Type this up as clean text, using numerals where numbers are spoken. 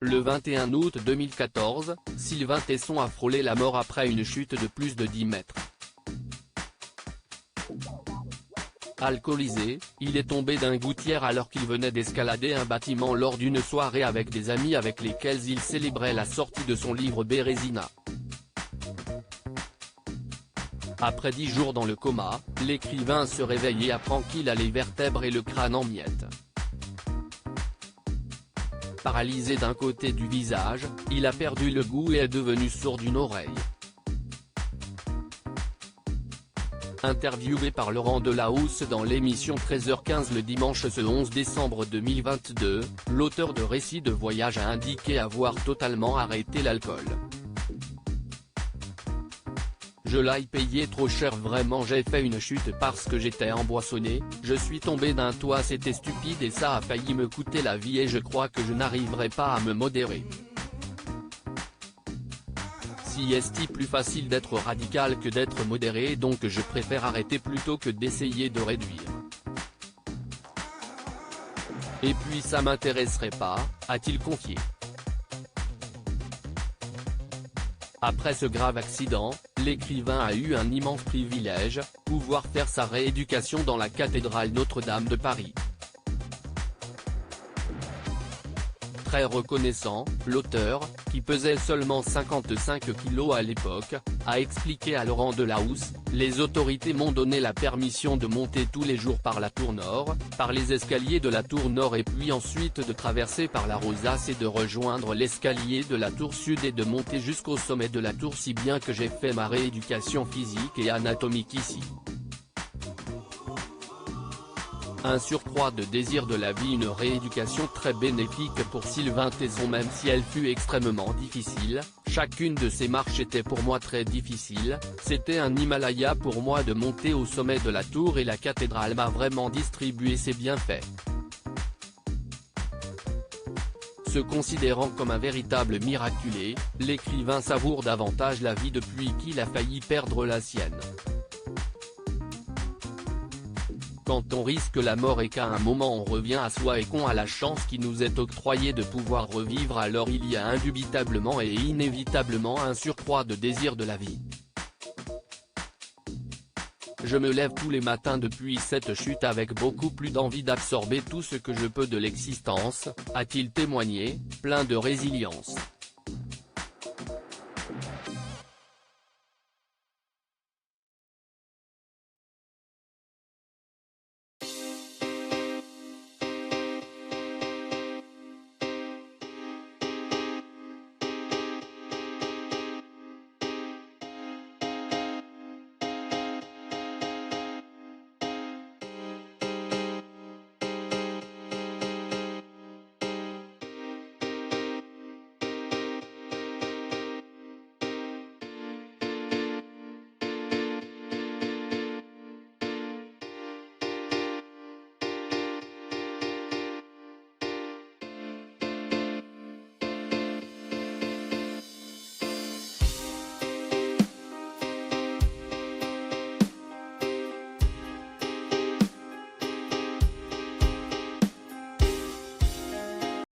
Le 21 août 2014, Sylvain Tesson a frôlé la mort après une chute de plus de 10 mètres. Alcoolisé, il est tombé d'un gouttière alors qu'il venait d'escalader un bâtiment lors d'une soirée avec des amis avec lesquels il célébrait la sortie de son livre Bérésina. Après 10 jours dans le coma, l'écrivain se réveille et apprend qu'il a les vertèbres et le crâne en miettes. Paralysé d'un côté du visage, il a perdu le goût et est devenu sourd d'une oreille. Interviewé par Laurent Delahousse dans l'émission 13h15 le dimanche ce 11 décembre 2022, l'auteur de récits de voyage a indiqué avoir totalement arrêté l'alcool. Je l'ai payé trop cher, vraiment, j'ai fait une chute parce que j'étais emboissonné, je suis tombé d'un toit, c'était stupide et ça a failli me coûter la vie et je crois que je n'arriverai pas à me modérer. Si est plus facile d'être radical que d'être modéré, donc je préfère arrêter plutôt que d'essayer de réduire. Et puis ça m'intéresserait pas, a-t-il confié. Après ce grave accident, l'écrivain a eu un immense privilège, pouvoir faire sa rééducation dans la cathédrale Notre-Dame de Paris. Très reconnaissant, l'auteur, qui pesait seulement 55 kilos à l'époque, a expliqué à Laurent Delahousse: « Les autorités m'ont donné la permission de monter tous les jours par la tour nord, par les escaliers de la tour nord et puis ensuite de traverser par la rosace et de rejoindre l'escalier de la tour sud et de monter jusqu'au sommet de la tour, si bien que j'ai fait ma rééducation physique et anatomique ici. » Un surcroît de désir de la vie, une rééducation très bénéfique pour Sylvain Tesson même si elle fut extrêmement difficile, chacune de ces marches était pour moi très difficile, c'était un Himalaya pour moi de monter au sommet de la tour et la cathédrale m'a vraiment distribué ses bienfaits. Se considérant comme un véritable miraculé, l'écrivain savoure davantage la vie depuis qu'il a failli perdre la sienne. Quand on risque la mort et qu'à un moment on revient à soi et qu'on a la chance qui nous est octroyée de pouvoir revivre, alors il y a indubitablement et inévitablement un surcroît de désir de la vie. Je me lève tous les matins depuis cette chute avec beaucoup plus d'envie d'absorber tout ce que je peux de l'existence, a-t-il témoigné, plein de résilience.